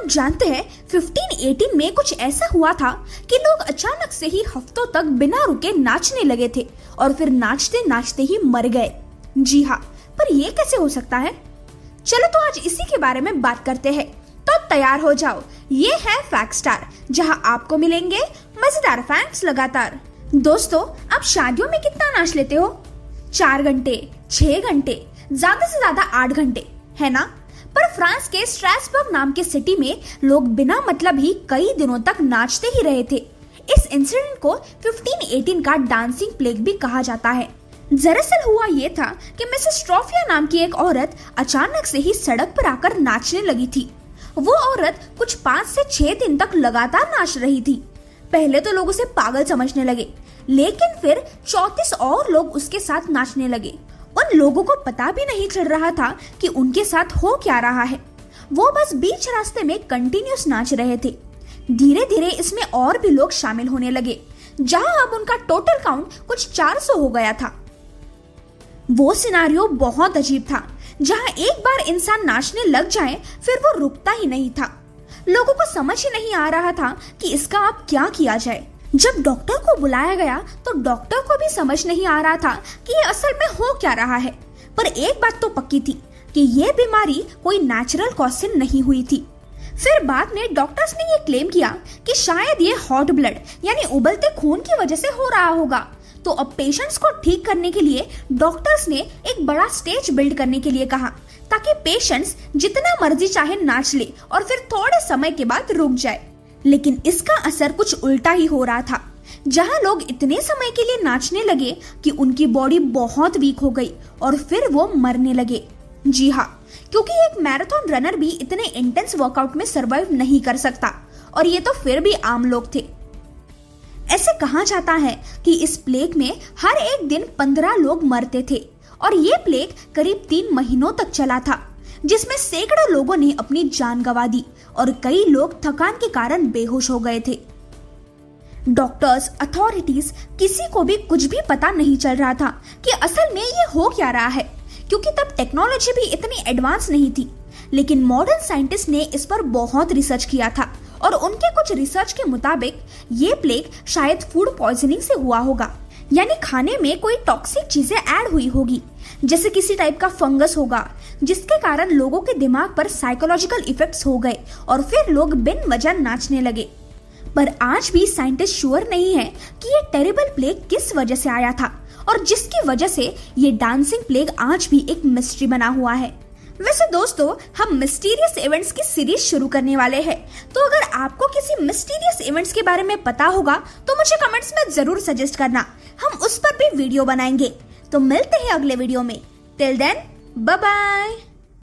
आप जानते हैं 1518 में कुछ ऐसा हुआ था कि लोग अचानक से ही हफ्तों तक बिना रुके नाचने लगे थे और फिर नाचते नाचते ही मर गए। जी हाँ, पर ये कैसे हो सकता है? चलो तो आज इसी के बारे में बात करते हैं। तो तैयार हो जाओ, ये है फैक्ट स्टार, जहां आपको मिलेंगे मजेदार फैक्ट्स लगातार। दोस्तों, आप शादियों में कितना नाच लेते हो? 4 घंटे, 6 घंटे, ज्यादा से ज्यादा 8 घंटे, है ना? पर फ्रांस के स्ट्रासबर्ग नाम के सिटी में लोग बिना मतलब ही कई दिनों तक नाचते ही रहे थे। इस इंसिडेंट को 1518 का डांसिंग प्लेग भी कहा जाता है। दरअसल हुआ ये था कि मिसेस ट्रॉफिया नाम की एक औरत अचानक से ही सड़क पर आकर नाचने लगी थी। वो औरत कुछ 5 से 6 दिन तक लगातार नाच रही थी। पहले तो लोग उसे पागल समझने लगे, लेकिन फिर 34 और लोग उसके साथ नाचने लगे। उन लोगों को पता भी नहीं चल रहा था कि उनके साथ हो क्या रहा है। वो बस बीच रास्ते में कंटिन्यूस नाच रहे थे। धीरे धीरे इसमें और भी लोग शामिल होने लगे, जहां अब उनका टोटल काउंट कुछ 400 हो गया था। वो सिनारियो बहुत अजीब था, जहां एक बार इंसान नाचने लग जाए फिर वो रुकता ही नहीं था। लोगों को समझ ही नहीं आ रहा था कि इसका अब क्या किया जाए। जब डॉक्टर को बुलाया गया तो डॉक्टर को भी समझ नहीं आ रहा था कि ये असल में हो क्या रहा है। पर एक बात तो पक्की थी कि ये बीमारी कोई नेचुरल कॉज से नहीं हुई थी। फिर बाद में डॉक्टर्स ने ये क्लेम किया कि शायद ये हॉट ब्लड यानी उबलते खून की वजह से हो रहा होगा। तो अब पेशेंट्स को ठीक करने के लिए डॉक्टर्स ने एक बड़ा स्टेज बिल्ड करने के लिए कहा, ताकि पेशेंट्स जितना मर्जी चाहे नाच ले और फिर थोड़े समय के बाद रुक जाए। लेकिन इसका असर कुछ उल्टा ही हो रहा था। जहां लोग इतने समय के लिए नाचने लगे कि उनकी बॉडी बहुत वीक हो गई और फिर वो मरने लगे। जी हाँ, क्योंकि एक मैराथन रनर भी इतने इंटेंस वर्कआउट में सरवाइव नहीं कर सकता, और ये तो फिर भी आम लोग थे। ऐसे कहा जाता है कि इस प्लेग में हर एक दिन 15 लोग मरते थे, और ये प्लेग करीब 3 महीनों तक चला था, जिसमें सैकड़ों लोगों ने अपनी जान गंवा दी और कई लोग थकान के कारण बेहोश हो गए थे। डॉक्टर्स, अथॉरिटीज, किसी को भी कुछ भी पता नहीं चल रहा था कि असल में ये हो क्या रहा है, क्योंकि तब टेक्नोलॉजी भी इतनी एडवांस नहीं थी। लेकिन मॉडर्न साइंटिस्ट ने इस पर बहुत रिसर्च किया था, और उनके कुछ रिसर्च के मुताबिक ये प्लेग शायद फूड पॉइजनिंग से हुआ होगा, यानी खाने में कोई टॉक्सिक चीजें ऐड हुई होगी, जैसे किसी टाइप का फंगस होगा, जिसके कारण लोगों के दिमाग पर साइकोलॉजिकल इफेक्ट्स हो गए और फिर लोग बिन वजह नाचने लगे। पर आज भी साइंटिस्ट श्योर नहीं है कि ये टेरिबल प्लेग किस वजह से आया था, और जिसकी वजह से ये डांसिंग प्लेग आज भी एक मिस्ट्री बना हुआ है। वैसे दोस्तों, हम मिस्टीरियस इवेंट्स की सीरीज शुरू करने वाले हैं, तो अगर आपको किसी मिस्टीरियस इवेंट्स के बारे में पता होगा तो मुझे कमेंट्स में जरूर सजेस्ट करना, हम उस पर भी वीडियो बनाएंगे। तो मिलते हैं अगले वीडियो में। Till then, bye bye.